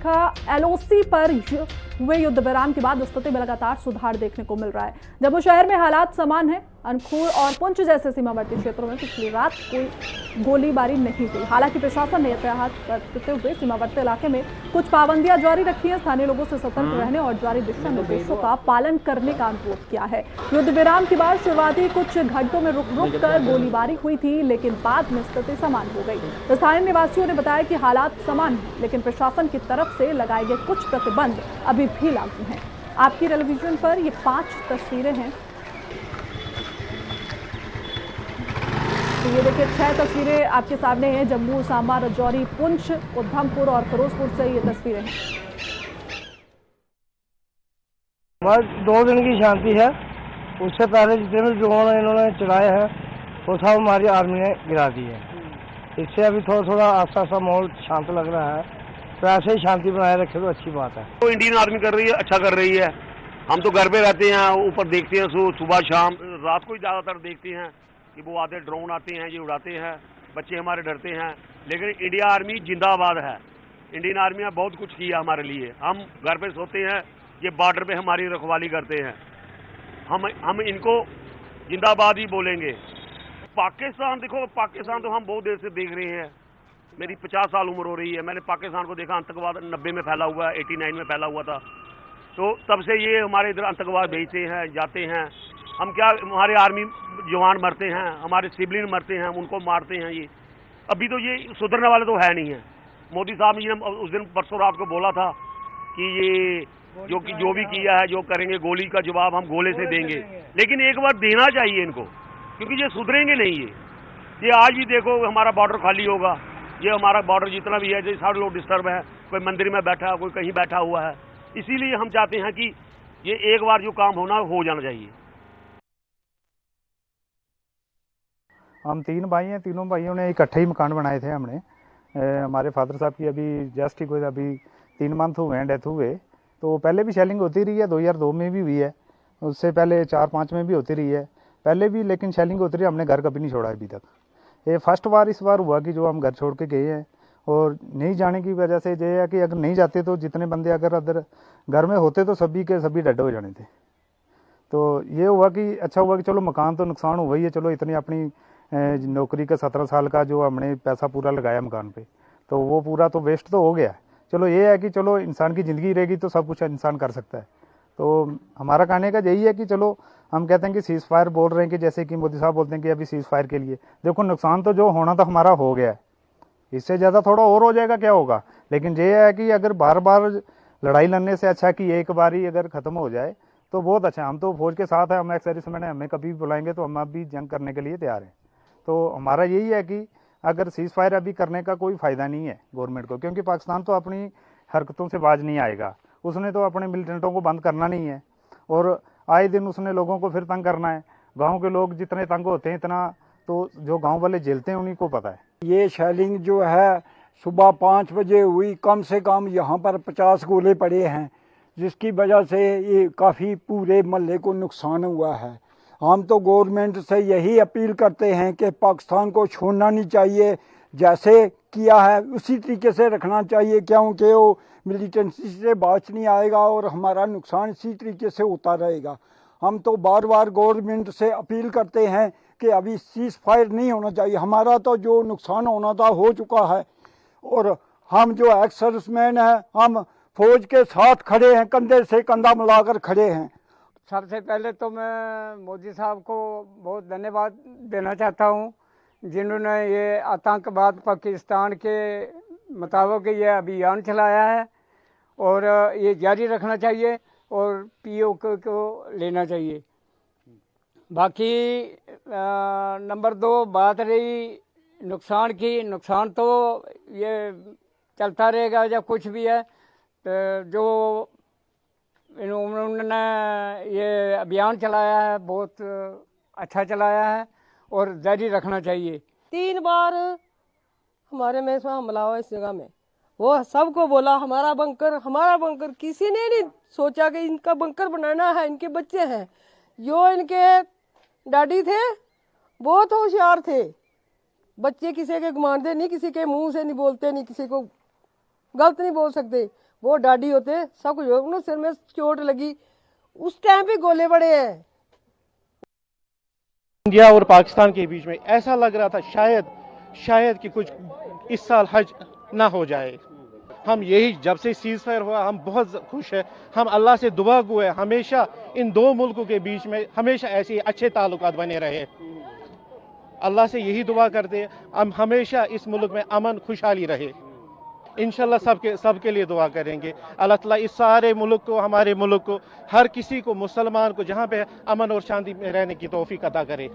देखा, एलओसी पर हुए युद्ध विराम के बाद स्थिति में लगातार सुधार देखने को मिल रहा है। जम्मू शहर में हालात समान है। अनखूर और पुंछ जैसे सीमावर्ती क्षेत्रों में पिछली रात कोई गोलीबारी नहीं हुई। हालांकि प्रशासन ने एहतियात बरतते हुए सीमावर्ती इलाके में कुछ पाबंदियां जारी रखी हैं। स्थानीय लोगों से सतर्क रहने और जारी दिशा निर्देशों का पालन करने का अनुरोध किया है। युद्ध विराम के बाद शुरुआती कुछ घंटों में रुक रुक कर गोलीबारी हुई थी, लेकिन बाद में स्थिति समान हो गई। स्थानीय निवासियों ने बताया कि हालात समान हैं, लेकिन प्रशासन की तरफ से लगाए गए कुछ प्रतिबंध अभी भी लागू हैं। आपकी टेलीविजन पर ये 5 तस्वीरें हैं। तो ये देखिए 6 तस्वीरें आपके सामने हैं। जम्मू, सांबा, राजौरी, पुंछ, उधमपुर और फिरोजपुर से ये तस्वीरें हैं। बस 2 दिन की शांति है। उससे पहले जितने भी ड्रोन इन्होंने चलाए हैं वो सब हमारी आर्मी ने गिरा दी है। इससे अभी थोड़ा आस्ता आस्ता माहौल शांत लग रहा है। तो ऐसे ही शांति बनाए रखे तो अच्छी बात है। तो इंडियन आर्मी कर रही है, अच्छा कर रही है। हम तो घर पे रहते हैं, ऊपर देखते हैं सुबह शाम, रात को ही ज्यादातर देखते हैं कि वो आते ड्रोन आते हैं, ये उड़ाते हैं, बच्चे हमारे डरते हैं। लेकिन इंडिया आर्मी जिंदाबाद है। इंडियन आर्मी ने बहुत कुछ किया हमारे लिए। हम घर पे सोते हैं, ये बॉर्डर पे हमारी रखवाली करते हैं। हम इनको जिंदाबाद ही बोलेंगे। पाकिस्तान देखो, पाकिस्तान तो हम बहुत देर से देख रहे हैं। मेरी 50 साल उम्र हो रही है, मैंने पाकिस्तान को देखा। आतंकवाद 90 में फैला हुआ है, 89 में फैला हुआ था। तो तब से ये हमारे इधर आतंकवाद भेजते हैं, जाते हैं। हम क्या, हमारे आर्मी जवान मरते हैं, हमारे सिविलियन मरते हैं, हम उनको मारते हैं। ये अभी तो ये सुधरने वाले तो है नहीं है। मोदी साहब ने उस दिन परसों रात को बोला था कि ये जो भी किया है, जो करेंगे, गोली का जवाब हम गोले से देंगे। लेकिन एक बार देना चाहिए इनको, क्योंकि ये सुधरेंगे नहीं। ये आज भी देखो हमारा बॉर्डर खाली होगा। ये हमारा बॉर्डर जितना भी है, जैसे सारे लोग डिस्टर्ब है, कोई मंदिर में बैठा, कोई कहीं बैठा हुआ है। इसीलिए हम चाहते हैं कि ये एक बार जो काम होना हो जाना चाहिए। हम 3 भाई हैं, तीनों भाइयों ने इकट्ठे ही मकान बनाए थे हमने। हमारे फादर साहब की अभी जस्ट ही कोई अभी 3 मंथ हुए हैं डेथ हुए। तो पहले भी शेलिंग होती रही है, 2002 में भी हुई है, उससे पहले 4-5 में भी होती रही है पहले भी, लेकिन शेलिंग होती रही, हमने घर कभी नहीं छोड़ा अभी तक। ये फर्स्ट बार इस बार हुआ कि जो हम घर छोड़ के गए हैं, और नहीं जाने की वजह से ये है कि अगर नहीं जाते तो जितने बंदे अगर अदर घर में होते तो सभी के सभी डेड हो जाने थे। तो ये हुआ कि अच्छा हुआ कि चलो मकान तो नुकसान हुआ ही है, चलो इतनी अपनी नौकरी का 17 साल का जो हमने पैसा पूरा लगाया मकान पे, तो वो पूरा तो वेस्ट तो हो गया। चलो ये है कि चलो इंसान की ज़िंदगी रहेगी तो सब कुछ इंसान कर सकता है। तो हमारा कहने का यही है कि चलो हम कहते हैं कि सीज फायर बोल रहे हैं कि जैसे कि मोदी साहब बोलते हैं कि अभी सीज फायर के लिए देखो, नुकसान तो जो होना था हमारा हो गया है, इससे ज़्यादा थोड़ा और हो जाएगा क्या होगा। लेकिन ये है कि अगर बार बार लड़ाई लड़ने से अच्छा कि एक बार ही अगर ख़त्म हो जाए तो बहुत अच्छा। हम तो फौज के साथ हैं, हम एक्स सर्विसमैन हैं, हमें कभी भी बुलाएंगे तो हम अभी जंग करने के लिए तैयार हैं। तो हमारा यही है कि अगर सीज फायर अभी करने का कोई फ़ायदा नहीं है गवर्नमेंट को, क्योंकि पाकिस्तान तो अपनी हरकतों से बाज नहीं आएगा। उसने तो अपने मिलिटेंटों को बंद करना नहीं है, और आए दिन उसने लोगों को फिर तंग करना है। गांव के लोग जितने तंग होते हैं इतना तो जो गांव वाले झेलते हैं उन्हीं को पता है। ये शेलिंग जो है सुबह 5 बजे हुई, कम से कम यहाँ पर 50 गोले पड़े हैं, जिसकी वजह से ये काफ़ी पूरे मोहल्ले को नुकसान हुआ है। हम तो गवर्नमेंट से यही अपील करते हैं कि पाकिस्तान को छोड़ना नहीं चाहिए, जैसे किया है उसी तरीके से रखना चाहिए, क्योंकि वो मिलिटेंसी से बाज नहीं आएगा और हमारा नुकसान इसी तरीके से होता रहेगा। हम तो बार बार गवर्नमेंट से अपील करते हैं कि अभी सीज फायर नहीं होना चाहिए। हमारा तो जो नुकसान होना था हो चुका है, और हम जो एक्स सर्विसमैन हैं, हम फौज के साथ खड़े हैं, कंधे से कंधा मिलाकर खड़े हैं। सबसे पहले तो मैं मोदी साहब को बहुत धन्यवाद देना चाहता हूँ, जिन्होंने ये आतंकवाद पाकिस्तान के मुताबिक ये अभियान चलाया है, और ये जारी रखना चाहिए और पीओके को लेना चाहिए। बाकी नंबर 2 बात रही नुकसान की, नुकसान तो ये चलता रहेगा जब कुछ भी है। तो जो उन्होंने ये अभियान चलाया है बहुत अच्छा चलाया है और जारी रखना चाहिए। 3 बार हमारे में हमला हुआ इस जगह में, वो सबको बोला हमारा बंकर। किसी ने नहीं सोचा कि इनका बंकर बनाना है, इनके बच्चे हैं। जो इनके डैडी थे बहुत होशियार थे, बच्चे किसी के घुमाते नहीं, किसी के मुंह से नहीं बोलते, नहीं किसी को गलत नहीं बोल सकते। वो डाडी होते सब कुछ हो, उन्हें सिर में चोट लगी, उस टाइम पे गोले पड़े हैं। इंडिया और पाकिस्तान के बीच में ऐसा लग रहा था शायद कि कुछ इस साल हज ना हो जाए। हम यही जब से सीज फायर हुआ हम बहुत खुश है। हम अल्लाह से दुआ गो है हमेशा इन दो मुल्कों के बीच में हमेशा ऐसे अच्छे ताल्लुकात बने रहे। अल्लाह से यही दुआ करते हैं हम हमेशा इस मुल्क में अमन खुशहाली रहे। इंशाल्लाह सबके लिए दुआ करेंगे। अल्लाह ताला इस सारे मुल्क को, हमारे मुल्क को, हर किसी को, मुसलमान को जहाँ पे अमन और शांति में रहने की तौफीक अता करे।